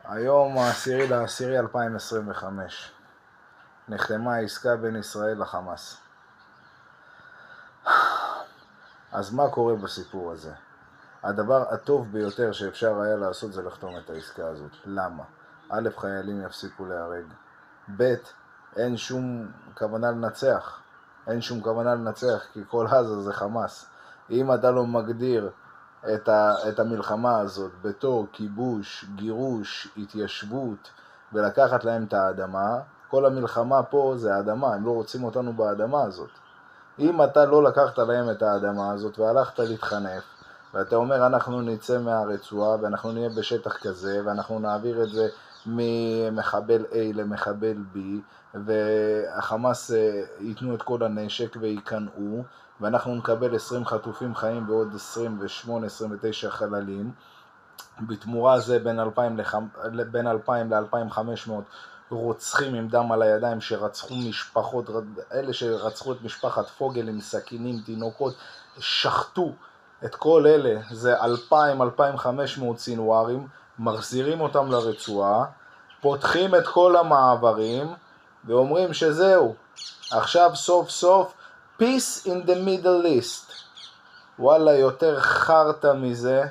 היום ה10/10/2025 נחתמה העסקה בין ישראל לחמאס. אז מה קורה בסיפור הזה? הדבר הטוב ביותר שאפשר היה לעשות זה לחתום את העסקה הזאת. למה? א', חיילים יפסיקו להרג. ב', אין שום כוונה לנצח. אין שום כוונה לנצח כי כל עזה זה חמאס. אם אתה לא מגדיר את המלחמה הזאת בתור כיבוש, גירוש, התיישבות ולקחת להם את האדמה, כל המלחמה פה זה האדמה, הם לא רוצים אותנו באדמה הזאת. אם אתה לא לקחת להם את האדמה הזאת והלכת להתחנף ואתה אומר אנחנו נצא מהרצועה ואנחנו נהיה בשטח כזה ואנחנו נעביר את זה ממחבל A למחבל B והחמאס ייתנו את כל הנשק ויקנאו ואנחנו נקבל 20 חטופים חיים בעוד 28-29 חללים, בתמורה זה בין 2,000 ל-2,500 רוצחים עם דם על הידיים שרצחו משפחות, אלה שרצחו את משפחת פוגל עם סכינים, תינוקות, שחטו את כל אלה, זה 2,000-2,500 סינוארים, מחזירים אותם לרצועה, פותחים את כל המעברים ואומרים שזהו, עכשיו סוף סוף Peace in the Middle East. וואלה, יותר חרטה מזה,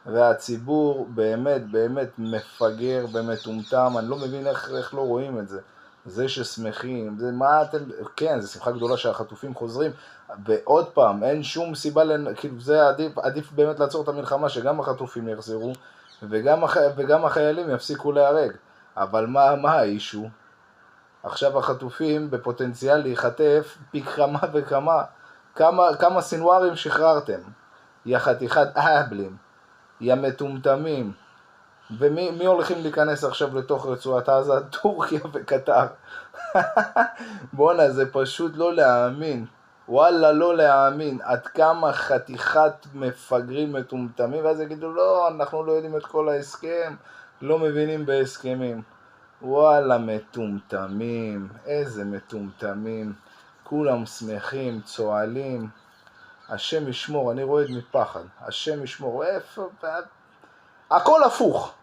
והציבור באמת באמת מפגר ומטומטם. אני לא מבין איך לא רואים את זה. זה ששמחים, זה מה אתם, כן, זה שמחה גדולה שהחטופים חוזרים, ועוד פעם, אין שום סיבה, כאילו זה עדיף באמת לעצור את המלחמה, שגם החטופים יחזרו, וגם החיילים יפסיקו להרג. אבל מה האישו? עכשיו החטופים בפוטנציאל להיחטף פי כמה וכמה. כמה סינוארים שחררתם? יא חתיכת אהבלים, יא מטומטמים. ומי הולכים להיכנס עכשיו לתוך רצועת עזה? טורקיה וקטר. בונה, זה פשוט לא להאמין. וואלה, לא להאמין. עד כמה חתיכת מפגרים מטומטמים, ואז יגידו, לא, אנחנו לא יודעים את כל ההסכם, לא מבינים בהסכמים. וואלה, מטומטמים, איזה מטומטמים. כולם שמחים, צועלים. השם ישמור, אני רועד מפחד. השם ישמור, איפה? הכל הפוך.